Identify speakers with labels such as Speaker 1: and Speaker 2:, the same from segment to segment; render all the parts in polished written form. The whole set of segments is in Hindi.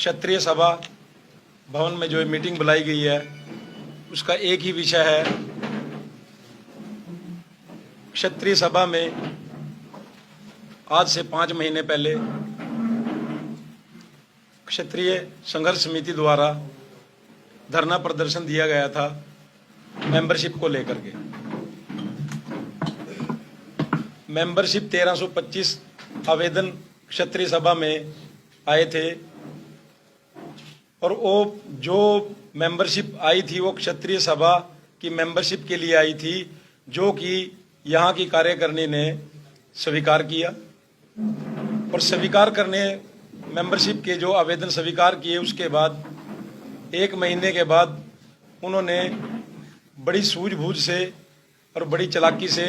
Speaker 1: क्षत्रिय सभा भवन में जो मीटिंग बुलाई गई है उसका एक ही विषय है। क्षत्रिय सभा में आज से 5 महीने पहले क्षत्रिय संघर्ष समिति द्वारा धरना प्रदर्शन दिया गया था मेंबरशिप को लेकर के। मेंबरशिप 1325 आवेदन क्षत्रिय सभा में आए थे और वो जो मेंबरशिप आई थी वो क्षत्रिय सभा की मेंबरशिप के लिए आई थी, जो कि यहाँ की कार्यकारिणी ने स्वीकार किया। और स्वीकार करने मेंबरशिप के जो आवेदन स्वीकार किए उसके बाद 1 महीने के बाद उन्होंने बड़ी सूझबूझ से और बड़ी चालाकी से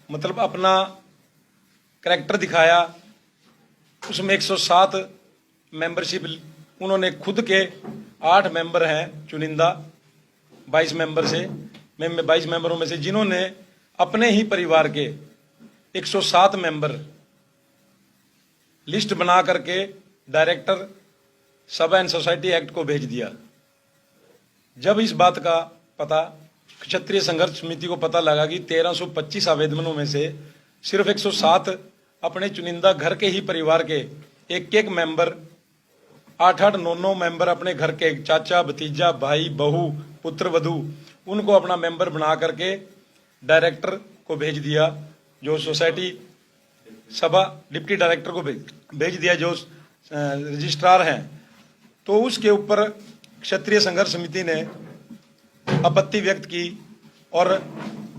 Speaker 1: मतलब अपना करैक्टर दिखाया। उसमें 107 मेंबरशिप उन्होंने खुद के 8 मेंबर हैं चुनिंदा 22 मेंबर से 22 मेंबरों में से, जिन्होंने अपने ही परिवार के 107 मेंबर लिस्ट बना करके डायरेक्टर सभा एंड सोसाइटी एक्ट को भेज दिया। जब इस बात का पता क्षत्रिय संघर्ष समिति को पता लगा कि 1325 आवेदनों में से सिर्फ 107 अपने चुनिंदा घर के ही परिवार के एक मेंबर 8-8, 9-9 मेंबर अपने घर के चाचा भतीजा भाई बहू पुत्र वधू उनको अपना मेंबर बना करके डायरेक्टर को भेज दिया, जो सोसाइटी सभा डिप्टी डायरेक्टर को भेज दिया, जो रजिस्ट्रार हैं। तो उसके ऊपर क्षत्रिय संघर्ष समिति ने आपत्ति व्यक्त की और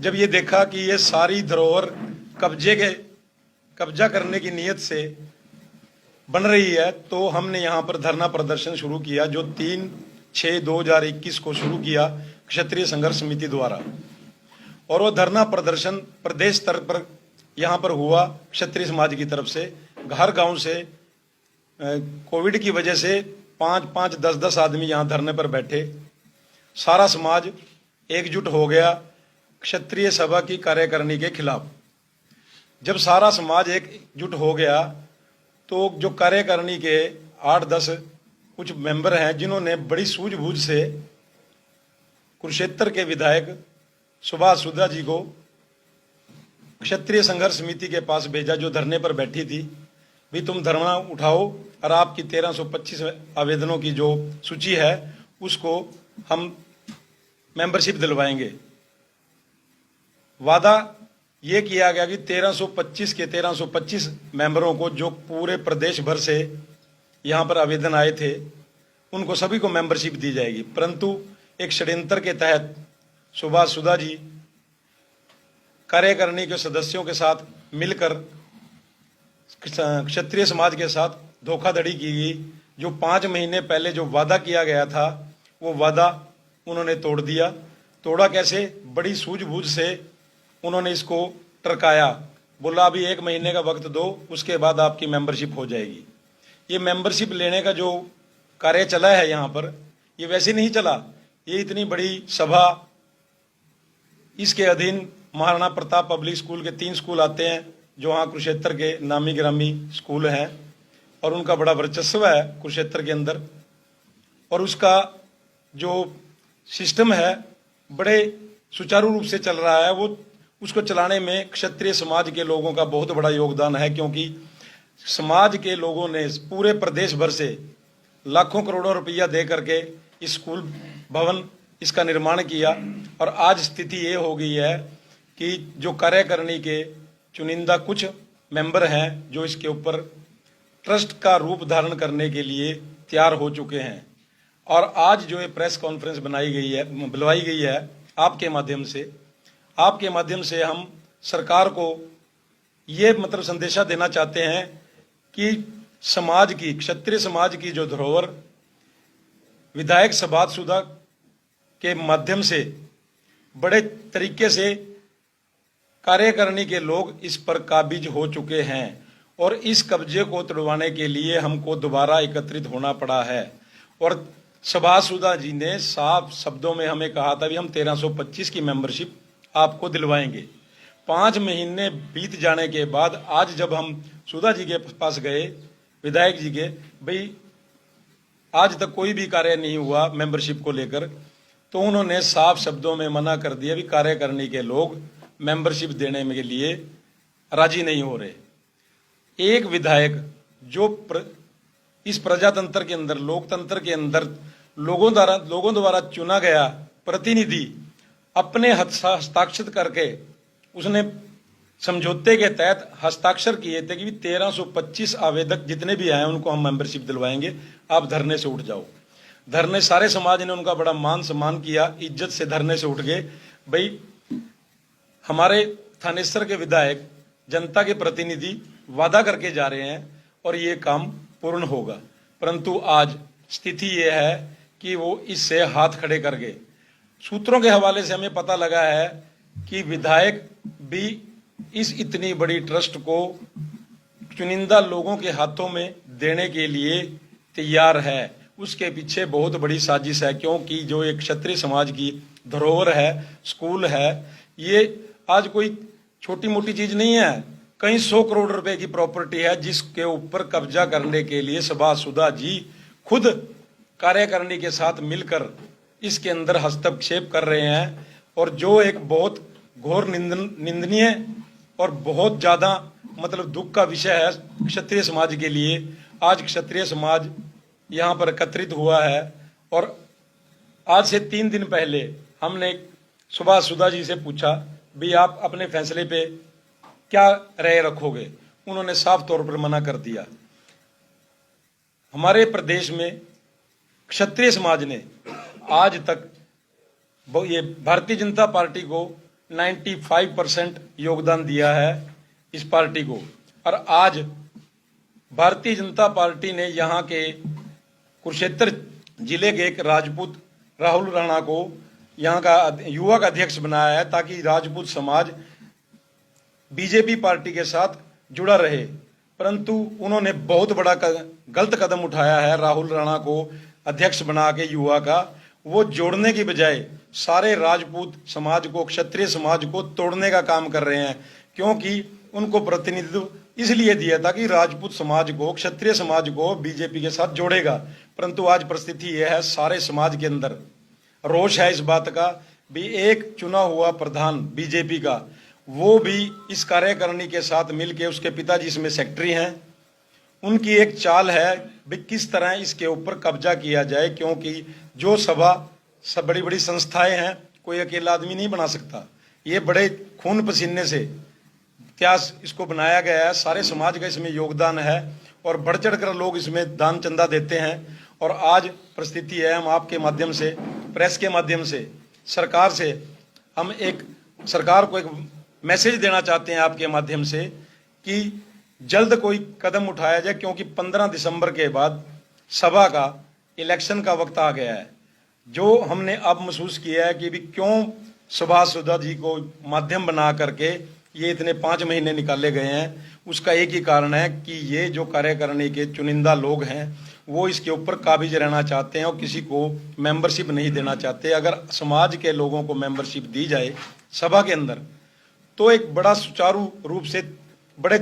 Speaker 1: जब ये देखा कि ये सारी धरोहर कब्जा करने की नीयत से बन रही है, तो हमने यहाँ पर धरना प्रदर्शन शुरू किया, जो 3/6/2021 को शुरू किया क्षत्रिय संघर्ष समिति द्वारा। और वो धरना प्रदर्शन प्रदेश स्तर पर यहाँ पर हुआ क्षत्रिय समाज की तरफ से। हर गांव से कोविड की वजह से 5-5, 10-10 आदमी यहाँ धरने पर बैठे। सारा समाज एकजुट हो गया क्षत्रिय सभा की कार्यकारिणी के खिलाफ। जब सारा समाज एकजुट हो गया तो जो कार्यकारिणी के 8-10 कुछ मेंबर हैं, जिन्होंने बड़ी सूझबूझ से कुरुक्षेत्र के विधायक सुभाष सुधा जी को क्षत्रिय संघर्ष समिति के पास भेजा, जो धरने पर बैठी थी, भी तुम धरना उठाओ और आपकी 1325 आवेदनों की जो सूची है उसको हम मेंबरशिप दिलवाएंगे। वादा ये किया गया कि 1325 के 1325 मेंबरों को, जो पूरे प्रदेश भर से यहाँ पर आवेदन आए थे, उनको सभी को मेंबरशिप दी जाएगी। परंतु एक षड्यंत्र के तहत सुभाष सुधा जी कार्यकारिणी के सदस्यों के साथ मिलकर क्षत्रिय समाज के साथ धोखाधड़ी की गई। जो 5 महीने पहले जो वादा किया गया था वो वादा उन्होंने तोड़ दिया। तोड़ा कैसे? बड़ी सूझबूझ से उन्होंने इसको टरकाया, बोला अभी 1 महीने का वक्त दो, उसके बाद आपकी मेंबरशिप हो जाएगी। ये मेंबरशिप लेने का जो कार्य चला है यहाँ पर, ये वैसे नहीं चला। ये इतनी बड़ी सभा, इसके अधीन महाराणा प्रताप पब्लिक स्कूल के 3 स्कूल आते हैं, जो वहाँ कुरुक्षेत्र के नामी गिरामी स्कूल हैं और उनका बड़ा वर्चस्व है कुरुक्षेत्र के अंदर। और उसका जो सिस्टम है बड़े सुचारू रूप से चल रहा है। वो उसको चलाने में क्षत्रिय समाज के लोगों का बहुत बड़ा योगदान है, क्योंकि समाज के लोगों ने पूरे प्रदेश भर से लाखों करोड़ों रुपया दे करके इस स्कूल भवन इसका निर्माण किया। और आज स्थिति ये हो गई है कि जो कार्यकारिणी के चुनिंदा कुछ मेंबर हैं, जो इसके ऊपर ट्रस्ट का रूप धारण करने के लिए तैयार हो चुके हैं। और आज जो ये प्रेस कॉन्फ्रेंस बुलवाई गई है आपके माध्यम से हम सरकार को ये मतलब संदेशा देना चाहते हैं कि समाज की, क्षत्रिय समाज की जो धरोहर विधायक सुभाष सुधा के माध्यम से बड़े तरीके से कार्यकारिणी के लोग इस पर काबिज हो चुके हैं और इस कब्जे को तोड़वाने के लिए हमको दोबारा एकत्रित होना पड़ा है। और सुभाष सुधा जी ने साफ शब्दों में हमें कहा था कि हम 1325 की मेंबरशिप आपको दिलवाएंगे। 5 महीने बीत जाने के बाद आज जब हम सुधा जी के पास गए विधायक जी के, भाई आज तक कोई भी कार्य नहीं हुआ मेंबरशिप को लेकर, तो उन्होंने साफ शब्दों में मना कर दिया भी कार्यकारिणी के लोग मेंबरशिप देने के लिए राजी नहीं हो रहे। एक विधायक जो इस प्रजातंत्र के अंदर, लोकतंत्र के अंदर लोगों द्वारा चुना गया प्रतिनिधि अपने हस्ताक्षर करके उसने समझौते के तहत हस्ताक्षर किए थे कि 1325 आवेदक जितने भी आए उनको हम मेंबरशिप दिलवाएंगे, आप धरने से उठ जाओ। धरने सारे समाज ने उनका बड़ा मान सम्मान किया, इज्जत से धरने से उठ गए। भाई हमारे थानेसर के विधायक जनता के प्रतिनिधि वादा करके जा रहे हैं और ये काम पूर्ण होगा, परंतु आज स्थिति ये है कि वो इससे हाथ खड़े कर गए। सूत्रों के हवाले से हमें पता लगा है कि विधायक भी इस इतनी बड़ी ट्रस्ट को चुनिंदा लोगों के हाथों में देने के लिए तैयार है। उसके पीछे बहुत बड़ी साजिश है, क्योंकि जो एक क्षत्रिय समाज की धरोहर है, स्कूल है, ये आज कोई छोटी मोटी चीज नहीं है। कई 100 करोड़ रुपए की प्रॉपर्टी है जिसके ऊपर कब्जा करने के लिए सुभाष सुधा जी खुद कार्यकारिणी के साथ मिलकर इसके अंदर हस्तक्षेप कर रहे हैं। और जो एक बहुत घोर निंदनीय और बहुत ज्यादा मतलब दुख का विषय है क्षत्रिय समाज के लिए। आज क्षत्रिय समाज यहाँ पर एकत्रित हुआ है और आज से 3 दिन पहले हमने सुभाष सुधा जी से पूछा भी आप अपने फैसले पे क्या राय रखोगे। उन्होंने साफ तौर पर मना कर दिया। हमारे प्रदेश में क्षत्रिय समाज ने आज तक ये भारतीय जनता पार्टी को 95% योगदान दिया है इस पार्टी को। और आज भारतीय जनता पार्टी ने यहाँ के कुरुक्षेत्र जिले के एक राजपूत राहुल राणा को यहाँ का युवा का अध्यक्ष बनाया है ताकि राजपूत समाज बीजेपी पार्टी के साथ जुड़ा रहे। परंतु उन्होंने बहुत बड़ा गलत कदम उठाया है। राहुल राणा को अध्यक्ष बना के युवा का वो जोड़ने की बजाय सारे राजपूत समाज को, क्षत्रिय समाज को तोड़ने का काम कर रहे हैं, क्योंकि उनको प्रतिनिधित्व इसलिए दिया था कि राजपूत समाज को, क्षत्रिय समाज को बीजेपी के साथ जोड़ेगा। परंतु आज परिस्थिति यह है, सारे समाज के अंदर रोष है इस बात का भी एक चुना हुआ प्रधान बीजेपी का, वो भी इस कार्यकारिणी के साथ मिलके, उसके पिताजी इसमें सेक्रेटरी हैं, उनकी एक चाल है भी किस तरह इसके ऊपर कब्जा किया जाए। क्योंकि जो सभा सब बड़ी बड़ी संस्थाएं हैं, कोई अकेला आदमी नहीं बना सकता। ये बड़े खून पसीने से इतिहास इसको बनाया गया है, सारे समाज का इसमें योगदान है और बढ़ चढ़ कर लोग इसमें दान चंदा देते हैं। और आज परिस्थिति है, हम आपके माध्यम से, प्रेस के माध्यम से सरकार से, हम एक सरकार को एक मैसेज देना चाहते हैं आपके माध्यम से कि जल्द कोई कदम उठाया जाए, क्योंकि 15 दिसंबर के बाद सभा का इलेक्शन का वक्त आ गया है। जो हमने अब महसूस किया है कि भी क्यों सुभाष सुधा जी को माध्यम बना करके ये इतने 5 महीने निकाले गए हैं, उसका एक ही कारण है कि ये जो कार्यकारिणी के चुनिंदा लोग हैं वो इसके ऊपर काबिज रहना चाहते हैं और किसी को मेंबरशिप नहीं देना चाहते। अगर समाज के लोगों को मेंबरशिप दी जाए सभा के अंदर तो एक बड़ा सुचारू रूप से, बड़े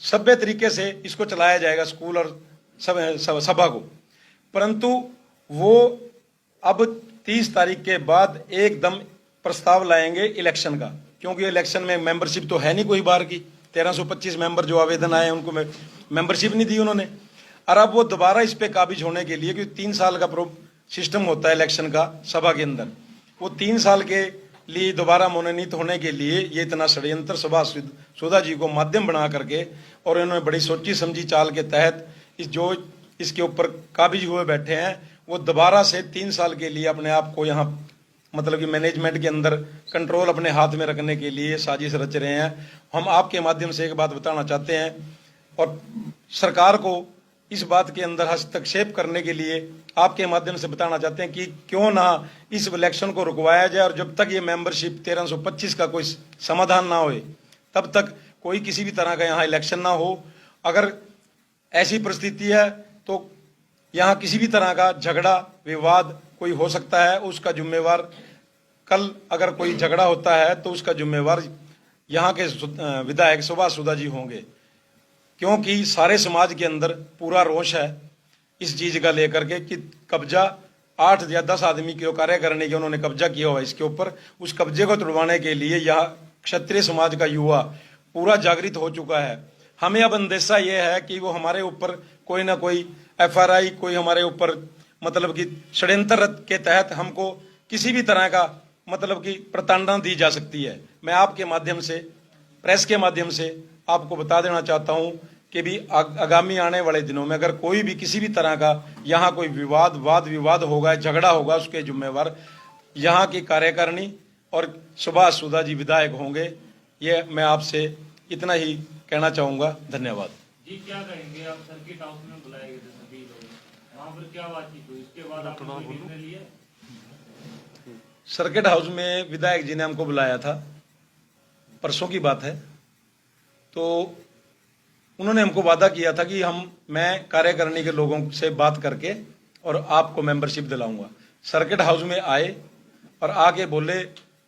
Speaker 1: सभ्य तरीके से इसको चलाया जाएगा स्कूल और सभा को। परंतु वो अब 30 तारीख के बाद एकदम प्रस्ताव लाएंगे इलेक्शन का, क्योंकि इलेक्शन में मेंबरशिप तो है नहीं कोई बार की। 1325 मेंबर जो आवेदन आए उनको मेंबरशिप नहीं दी उन्होंने। और अब वो दोबारा इस पे काबिज होने के लिए, क्योंकि 3 साल का सिस्टम होता है इलेक्शन का सभा के अंदर, वो 3 साल के लिए दोबारा मनोनीत होने के लिए ये इतना षड्यंत्र सुभाष सुधा जी को माध्यम बना करके, और इन्होंने बड़ी सोची समझी चाल के तहत जो इसके ऊपर काबिज हुए बैठे हैं, वो दोबारा से 3 साल के लिए अपने आप को यहाँ मतलब कि मैनेजमेंट के अंदर कंट्रोल अपने हाथ में रखने के लिए साजिश रच रहे हैं। हम आपके माध्यम से एक बात बताना चाहते हैं और सरकार को इस बात के अंदर हस्तक्षेप करने के लिए आपके माध्यम से बताना चाहते हैं कि क्यों ना इस इलेक्शन को रुकवाया जाए, और जब तक ये मेंबरशिप 1325 का कोई समाधान ना होए तब तक कोई किसी भी तरह का यहाँ इलेक्शन ना हो। अगर ऐसी परिस्थिति है तो यहाँ किसी भी तरह का झगड़ा विवाद कोई हो सकता है, उसका जिम्मेवार कल अगर कोई झगड़ा होता है तो उसका जिम्मेवार यहाँ के विधायक सुभाष सुधा जी होंगे। क्योंकि सारे समाज के अंदर पूरा रोष है इस चीज का लेकर के कि कब्जा 8 या 10 आदमी को कार्य करने के उन्होंने कब्जा किया हुआ इसके ऊपर। उस कब्जे को तुड़वाने के लिए यह क्षत्रिय समाज का युवा पूरा जागृत हो चुका है। हमें अब अंदेशा ये है कि वो हमारे ऊपर कोई ना कोई FRI, कोई हमारे ऊपर मतलब कि षड्यंत्र के तहत हमको किसी भी तरह का मतलब कि प्रताड़ना दी जा सकती है। मैं आपके माध्यम से, प्रेस के माध्यम से आपको बता देना चाहता हूं कि भी आगामी आने वाले दिनों में अगर कोई भी किसी भी तरह का यहाँ कोई वाद विवाद होगा, झगड़ा होगा, उसके जिम्मेवार यहाँ की कार्यकारिणी और सुभाष सुधा जी विधायक होंगे। ये मैं आपसे इतना ही कहना चाहूंगा। धन्यवाद
Speaker 2: जी। क्या कहेंगे आप? सर्किट हाउस में बुलाए गए थे सभी लोग, वहां पर क्या बातचीत हुई, इसके बाद आपने कोई निर्णय लिया?
Speaker 1: सर्किट हाउस में विधायक जी ने हमको बुलाया था, परसों की बात है। तो उन्होंने हमको वादा किया था कि मैं कार्यकारिणी के लोगों से बात करके और आपको मेंबरशिप दिलाऊंगा। सर्किट हाउस में आए और आके बोले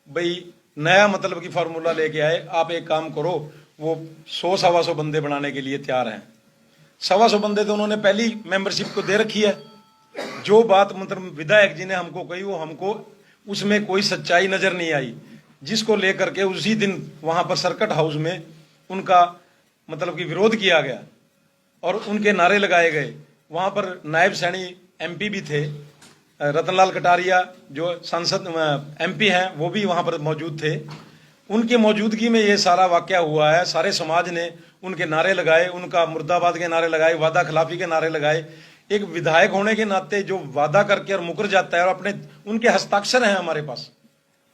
Speaker 1: भाई नया मतलब कि फार्मूला लेके आए, आप एक काम करो, वो 100-125 बंदे बनाने के लिए तैयार हैं। 125 बंदे तो उन्होंने पहली मेंबरशिप को दे रखी है। जो बात मतलब विधायक जी ने हमको कही वो हमको उसमें कोई सच्चाई नजर नहीं आई, जिसको लेकर के उसी दिन वहां पर सर्किट हाउस में उनका मतलब कि विरोध किया गया और उनके नारे लगाए गए। वहां पर नायब सैनी MP भी थे, रतनलाल कटारिया जो सांसद MP हैं वो भी वहां पर मौजूद थे। उनकी मौजूदगी में ये सारा वाकया हुआ है। सारे समाज ने उनके नारे लगाए, उनका मुर्दाबाद के नारे लगाए, वादा खिलाफी के नारे लगाए। एक विधायक होने के नाते जो वादा करके और मुकर जाता है और अपने उनके हस्ताक्षर हैं हमारे पास,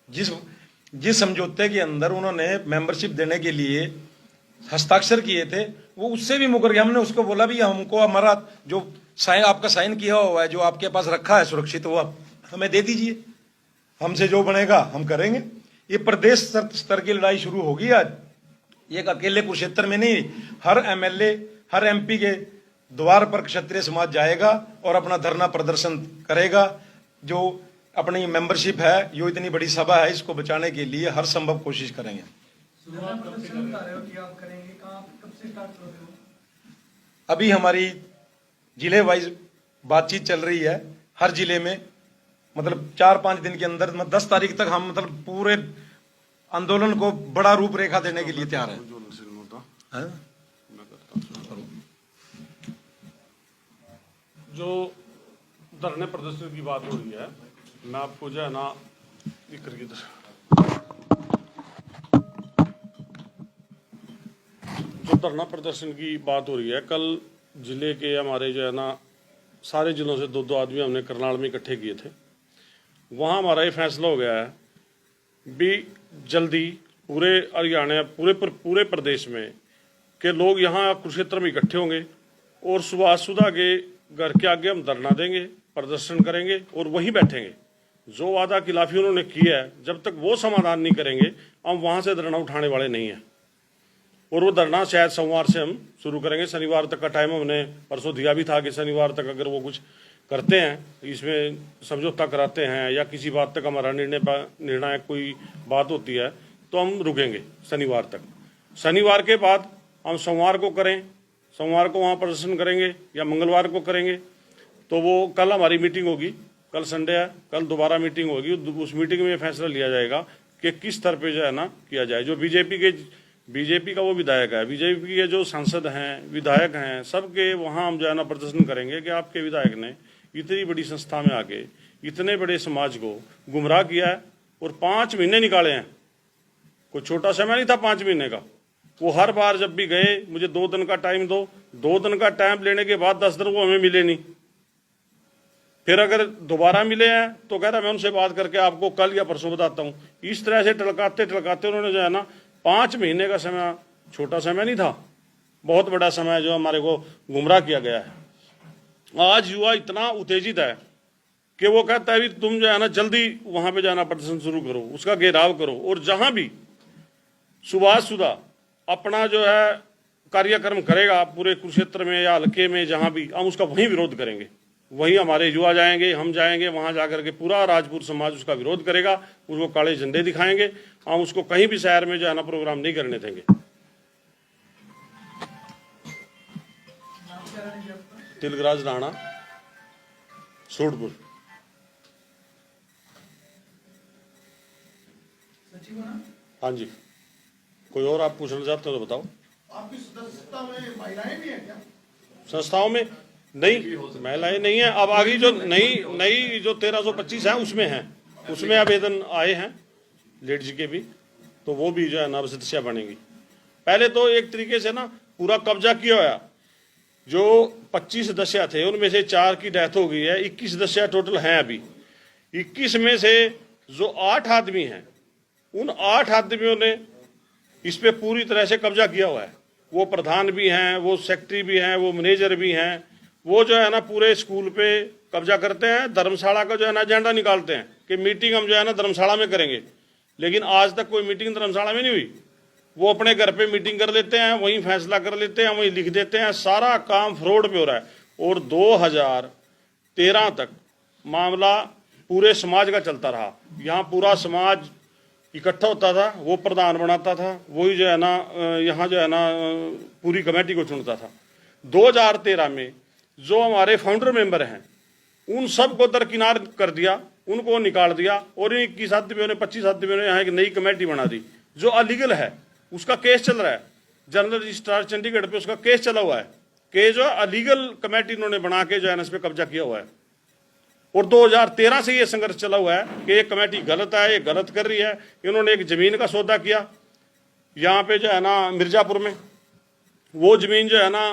Speaker 1: जिस समझौते के अंदर उन्होंने मेंबरशिप देने के लिए हस्ताक्षर किए थे वो उससे भी मुकर गया। हमने उसको बोला भी हमको हमारा जो साइन आपका साइन किया हुआ है, जो आपके पास रखा है सुरक्षित, वो आप हमें दे दीजिए, हमसे जो बनेगा हम करेंगे। ये प्रदेश स्तर की लड़ाई शुरू होगी आज। ये अकेले कुरुक्षेत्र में नहीं, हर MLA हर MP के द्वार पर क्षत्रिय समाज जाएगा और अपना धरना प्रदर्शन करेगा। जो अपनी मेंबरशिप है, जो इतनी बड़ी सभा है, इसको बचाने के लिए हर संभव कोशिश करेंगे। अभी हमारी जिले वाइज बातचीत चल रही है। हर जिले में मतलब 4-5 दिन के अंदर 10 तारीख तक हम मतलब पूरे आंदोलन को बड़ा रूपरेखा देने के लिए तैयार हैं।
Speaker 3: जो धरने प्रदर्शन की बात हो रही है, मैं आपको जो है ना जो धरना प्रदर्शन की बात हो रही है, कल जिले के हमारे जो है ना सारे जिलों से 2-2 आदमी हमने करनाल में इकट्ठे किए थे। वहाँ हमारा ये फैसला हो गया है भी जल्दी पूरे हरियाणा पूरे प्रदेश में के लोग यहाँ कुरुक्षेत्र में इकट्ठे होंगे और सुभाष सुधा के घर के आगे हम धरना देंगे, प्रदर्शन करेंगे और वहीं बैठेंगे। जो वादा खिलाफी उन्होंने किया है, जब तक वो समाधान नहीं करेंगे हम वहाँ से धरना उठाने वाले नहीं हैं। और वो धरना शायद सोमवार से हम शुरू करेंगे। शनिवार तक का टाइम हमने परसों दिया भी था कि शनिवार तक अगर वो कुछ करते हैं, इसमें समझौता कराते हैं या किसी बात तक हमारा निर्णायक कोई बात होती है तो हम रुकेंगे शनिवार तक। शनिवार के बाद हम सोमवार को करें, सोमवार को वहाँ प्रदर्शन करेंगे या मंगलवार को करेंगे। तो वो कल हमारी मीटिंग होगी, कल संडे है, कल दोबारा मीटिंग होगी। उस मीटिंग में फैसला लिया जाएगा कि किस स्तर पे जो है ना किया जाए। जो बीजेपी का वो विधायक है, बीजेपी के जो सांसद हैं, विधायक हैं, सबके वहाँ हम जो है ना प्रदर्शन करेंगे कि आपके विधायक ने इतनी बड़ी संस्था में आके इतने बड़े समाज को गुमराह किया है और 5 महीने निकाले हैं। कोई छोटा समय नहीं था 5 महीने का। वो हर बार जब भी गए मुझे 2 दिन का टाइम दो, 2 दिन का टाइम लेने के बाद 10 दिन वो हमें मिले नहीं। फिर अगर दोबारा मिले हैं तो कह रहा मैं उनसे बात करके आपको कल या परसों बताता हूँ। इस तरह से टलकाते उन्होंने जो है ना 5 महीने का समय, छोटा समय नहीं था, बहुत बड़ा समय जो हमारे को गुमराह किया गया है। आज युवा इतना उत्तेजित है कि वो कहता है भी तुम जो है ना जल्दी वहां पे जाना, प्रदर्शन शुरू करो, उसका घेराव करो और जहां भी सुभाष सुधा अपना जो है कार्यक्रम करेगा पूरे कुरुक्षेत्र में या हल्के में जहां भी, हम उसका वहीं विरोध करेंगे। वहीं हमारे युवा जाएंगे, हम जाएंगे, वहां जाकर के पूरा राजपूत समाज उसका विरोध करेगा, उसको काले झंडे दिखाएंगे। हम उसको कहीं भी शहर में जो है ना प्रोग्राम नहीं करने देंगे। तिलगराज राणा, सूटपुर। हाँ जी, कोई और आप पूछना चाहते हो तो बताओ।
Speaker 4: आपकी सदस्यता में महिलाएं भी हैं क्या?
Speaker 3: संस्थाओं में नहीं, महिलाएं नहीं है। अब आगे जो नई जो 1325 है उसमें है, उसमें आवेदन आए हैं लेडीज के भी, तो वो भी जो है ना सदस्य बनेंगी। पहले तो एक तरीके से ना पूरा कब्जा किया हुआ, जो 25 सदस्य थे उनमें से 4 की डेथ हो गई है, 21 सदस्य टोटल हैं अभी। 21 में से जो 8 आदमी हैं, उन 8 आदमियों ने इस पे पूरी तरह से कब्जा किया हुआ है। वो प्रधान भी हैं, वो सेक्रेटरी भी हैं, वो मैनेजर भी हैं। वो जो है ना पूरे स्कूल पे कब्जा करते हैं। धर्मशाला का जो है ना एजेंडा निकालते हैं कि मीटिंग हम जो है ना धर्मशाला में करेंगे, लेकिन आज तक कोई मीटिंग धर्मशाला में नहीं हुई। वो अपने घर पे मीटिंग कर लेते हैं, वहीं फैसला कर लेते हैं, वहीं लिख देते हैं। सारा काम फ्रॉड पे हो रहा है। और 2013 तक मामला पूरे समाज का चलता रहा। यहाँ पूरा समाज इकट्ठा होता था, वो प्रधान बनाता था, वही जो है ना यहाँ जो है ना पूरी कमेटी को चुनता था। 2013 में जो हमारे फाउंडर मेंबर हैं उन सबको दरकिनार कर दिया, उनको निकाल दिया, और इन 21 आदमियों ने 25 आदमियों ने यहाँ एक नई कमेटी बना दी जो अलीगल है। उसका केस चल रहा है जनरल रजिस्ट्रार चंडीगढ़ पे, उसका केस चला हुआ है कि जो अलीगल कमेटी इन्होंने बना के जो है ना इस पे कब्जा किया हुआ है। और 2013 से ये संघर्ष चला हुआ है कि ये कमेटी गलत है, ये गलत कर रही है। इन्होंने एक जमीन का सौदा किया यहाँ पे जो है ना मिर्जापुर में। वो जमीन जो है ना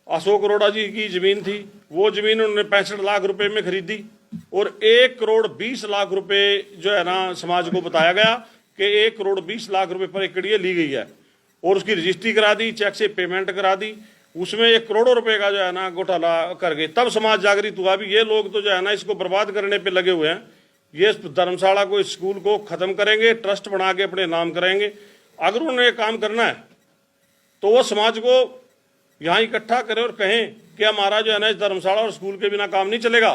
Speaker 3: अशोक अरोड़ा जी की जमीन थी। वो जमीन उन्होंने 65 लाख रुपए में खरीदी, और 1 करोड़ 20 लाख रुपए जो है ना समाज को बताया गया कि 1 करोड़ 20 लाख रुपए पर एकड़ ये ली गई है। और उसकी रजिस्ट्री करा दी, चेक से पेमेंट करा दी। उसमें 1 करोड़ रुपए का जो है ना घोटाला कर गए। तब समाज जागृत हुआ। भी ये लोग तो जो है ना इसको बर्बाद करने पे लगे हुए हैं। ये धर्मशाला को, इस स्कूल को खत्म करेंगे, ट्रस्ट बना के अपने नाम कराएंगे। अगर उन्होंने काम करना है तो वो समाज को यहाँ इकट्ठा करें और कहें कि हमारा जो है ना इस धर्मशाला और स्कूल के बिना काम नहीं चलेगा।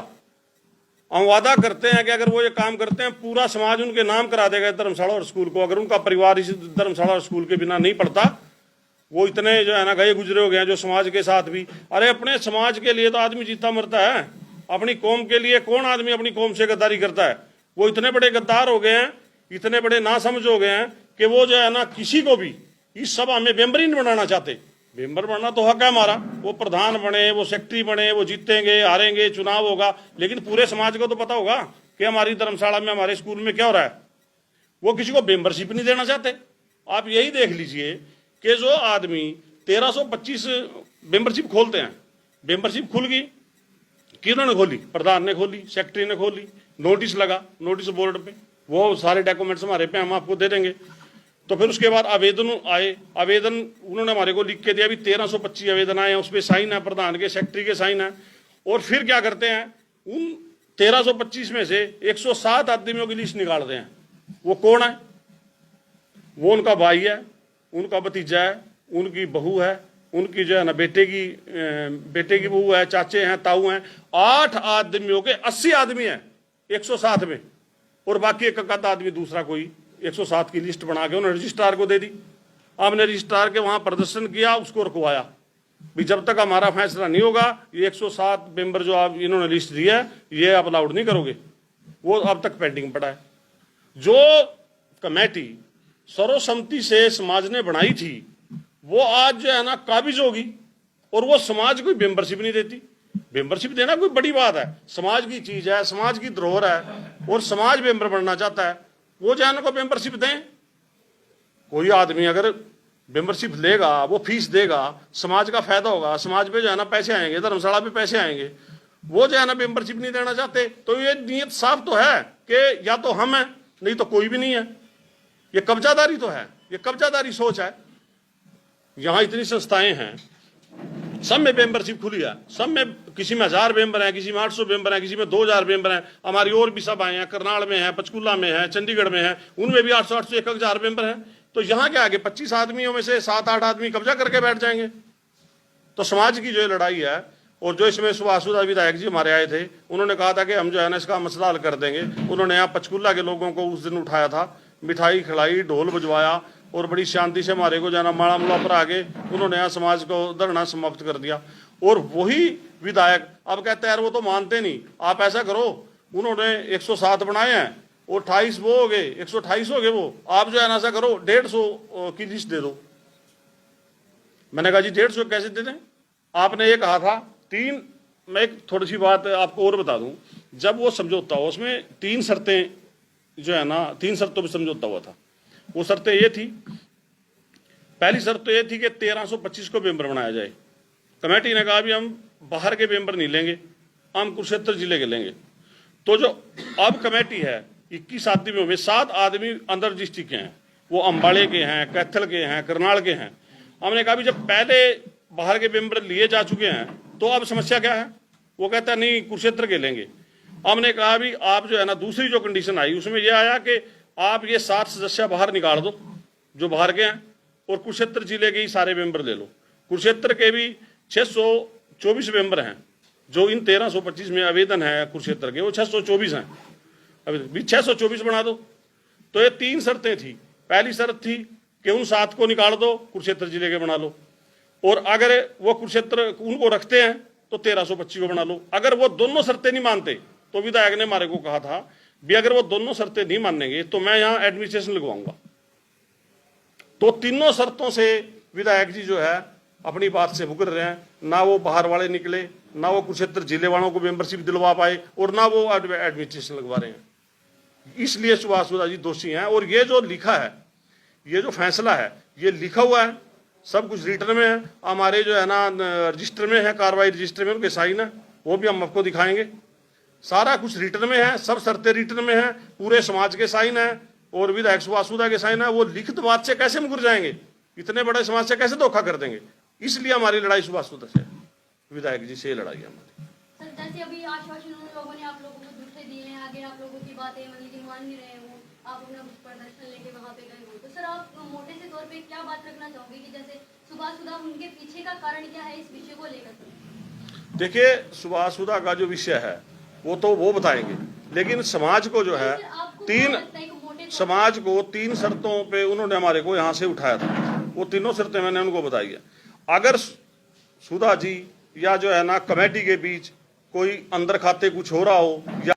Speaker 3: हम वादा करते हैं कि अगर वो ये काम करते हैं पूरा समाज उनके नाम करा देगा धर्मशाला और स्कूल को। अगर उनका परिवार इस धर्मशाला और स्कूल के बिना नहीं पढ़ता, वो इतने जो है ना गए गुजरे हो गए हैं जो समाज के साथ भी। अरे अपने समाज के लिए तो आदमी जीता मरता है, अपनी कौम के लिए कौन आदमी अपनी कौम से गद्दारी करता है। वो इतने बड़े गद्दार हो गए हैं, इतने बड़े नासमझ हो गए हैं कि वो जो है ना किसी को भी इस सभा में मेंबर ही नहीं बनाना चाहते। मेंबर बनना तो हक है हमारा, वो प्रधान बने, वो सेक्रेटरी बने, वो जीतेंगे हारेंगे, चुनाव होगा, लेकिन पूरे समाज को तो पता होगा कि हमारी धर्मशाला में, हमारे स्कूल में क्या हो रहा है। वो किसी को मेंबरशिप नहीं देना चाहते। आप यही देख लीजिए कि जो आदमी 1325 मेंबरशिप खोलते हैं, मेंबरशिप खुल गई, किन्होंने खोली? प्रधान ने खोली, सेक्रेटरी ने खोली, नोटिस लगा, नोटिस बोर्ड पे, वो सारे डॉक्यूमेंट्स हमारे पे, हम आपको दे देंगे। तो फिर उसके बाद आवेदन आए, आवेदन उन्होंने हमारे को लिख के दिया। अभी 1325 आवेदन आए हैं, उस पर साइन है प्रधान के, सेक्रेटरी के साइन है। और फिर क्या करते हैं, उन 1325 में से 107 आदमियों की लिस्ट निकालते हैं। वो कौन है? वो उनका भाई है, उनका भतीजा है, उनकी बहू है, उनकी जो है ना बेटे की बहू है, चाचे हैं, ताऊ हैं। 8 आदमियों के 80 आदमी हैं 107 में, और बाकी एक आधा आदमी दूसरा कोई 107 की लिस्ट बना के उन्होंने रजिस्ट्रार को दे दी। आपने रजिस्ट्रार के वहां प्रदर्शन किया, उसको रुकवाया भी जब तक हमारा फैसला नहीं होगा ये 107 मेंबर जो आप इन्होंने लिस्ट दी है ये आप अलाउड नहीं करोगे। वो अब तक पेंडिंग पड़ा है। जो कमेटी सर्वसम्मति से समाज ने बनाई थी वो आज जो है ना काबिज होगी, और वो समाज को मेंबरशिप नहीं देती। मेंबरशिप देना कोई बड़ी बात है, समाज की चीज है, समाज की धरोहर है, और समाज मेंबर बनना चाहता है, वो जो है ना को मेंबरशिप दें। कोई आदमी अगर मेंबरशिप लेगा, वो फीस देगा, समाज का फायदा होगा, समाज पे जो है ना पैसे आएंगे, धर्मशाला पे पैसे आएंगे। वो जो है ना मेंबरशिप नहीं देना चाहते, तो ये नियत साफ तो है कि या तो हम हैं नहीं तो कोई भी नहीं है। ये कब्जादारी तो है, ये कब्जादारी सोच है। यहाँ इतनी संस्थाएं हैं, सब में मेंबरशिप खुली है, सब में किसी में 1000 मेंबर हैं, किसी में 800 मेंबर हैं, किसी में 2000 मेंबर हैं। हमारी और भी सभाएं हैं, करनाल में है, पंचकूला में है, चंडीगढ़ में है, उनमें भी 800 1000 मेंबर हैं। तो यहाँ के आगे 25 आदमियों में से 7-8 आदमी कब्जा करके बैठ जाएंगे। तो समाज की जो लड़ाई है, और जो इसमें सुभाषुदा विधायक जी हमारे आए थे, उन्होंने कहा था कि हम जो है ना इसका मसला हल कर देंगे। उन्होंने यहाँ पंचकूला के लोगों को उस दिन उठाया था, मिठाई खिलाई, ढोल बजवाया, और बड़ी शांति से हमारे को जाना माड़ा मुला पर आगे उन्होंने यहाँ समाज को धरना समाप्त कर दिया। और वही विधायक अब कहते हैं यार वो तो मानते नहीं, आप ऐसा करो, उन्होंने 107 बनाए हैं और 28 वो हो गए, 128 हो गए वो, आप जो है ना ऐसा करो 150 की लिस्ट दे दो। मैंने कहा जी 150 कैसे दे दें? आपने ये कहा था तीन, मैं एक थोड़ी सी बात आपको और बता दूं, जब वो समझौता हुआ उसमें 3 शर्तें जो है ना, 3 शर्तों पर समझौता हुआ था। वो शर्तें ये थी, पहली शर्त तो ये थी कि 1325 को मेंबर बनाया जाए। कमेटी ने कहा भी हम बाहर के मेंबर नहीं लेंगे, हम कुरुक्षेत्र जिले के लेंगे। तो जो अब कमेटी है 21 आदमियों में 7 आदमी अंदर डिस्ट्रिक्ट के हैं, वो अंबाड़े के हैं, कैथल के हैं, करनाल के हैं। हमने कहा भी जब पहले बाहर के मेंबर लिए जा चुके हैं तो अब समस्या क्या है? वो कहता है नहीं कुरुक्षेत्र के लेंगे। हमने कहा भी आप जो है ना, दूसरी जो कंडीशन आई उसमें यह आया कि आप ये 7 सदस्य बाहर निकाल दो जो बाहर के हैं, और कुरुक्षेत्र जिले के ही सारे मेंबर ले लो। कुरुक्षेत्र के भी 624 मेंबर हैं, जो इन 1325 में आवेदन है कुरुक्षेत्र के, वो 624 हैं, अभी भी 624 बना दो। तो ये 3 शर्तें थी। पहली शर्त थी कि उन 7 को निकाल दो, कुरुक्षेत्र जिले के बना लो, और अगर वो कुरुक्षेत्र उनको रखते हैं तो 1325 को बना लो। अगर वो दोनों शर्तें नहीं मानते तो विधायक ने हमारे को कहा था भी अगर वो दोनों शर्तें नहीं मानेंगे तो मैं यहाँ एडमिनिस्ट्रेशन लगवाऊंगा। तो तीनों शर्तों से विधायक जी जो है अपनी बात से मुकर रहे हैं। ना वो बाहर वाले निकले, ना वो कुरुक्षेत्र जिले वालों को मेंबरशिप दिलवा पाए, और ना वो एडमिनिस्ट्रेशन लगवा रहे हैं। इसलिए सुभाष सुधा जी दोषी हैं। और ये जो लिखा है, ये जो फैसला है, ये लिखा हुआ है, सब कुछ रिटर्न में है, हमारे जो है ना रजिस्टर में है, कार्रवाई रजिस्टर में उनके साइन है, वो भी हम आपको दिखाएंगे। सारा कुछ रिटर्न में है, सब शर्तें रिटर्न में है, पूरे समाज के साइन है और विधायक सुभाष सुधा के साइन है। वो लिखित बात से कैसे मुकर जाएंगे? इतने बड़े समाज से कैसे धोखा कर देंगे? इसलिए हमारी लड़ाई सुभाष सुधा से, विधायक जी से लड़ाई है हमारी।
Speaker 5: सर जैसे अभी आश्वासन उन लोगों ने आप लोगों को झूठे दिए हैं, आगे आप लोगों की बातें मतलब कि मान नहीं रहे हो, आप अपना कुछ प्रदर्शन लेके वहाँ पे गए हो, तो सर आप मोटे से तौर पे क्या बात रखना चाहोगे कि जैसे सुभाष सुधा, उनके पीछे का कारण क्या है इस विषय को लेकर?
Speaker 3: देखिए सुभाष सुधा का जो विषय है वो तो वो बताएंगे, लेकिन समाज को जो है समाज को 3 शर्तों पे उन्होंने हमारे को यहाँ से उठाया था। वो तीनों शर्तें मैंने उनको बताई है। अगर सुधा जी या जो है ना कमेटी के बीच कोई अंदर खाते कुछ हो रहा हो या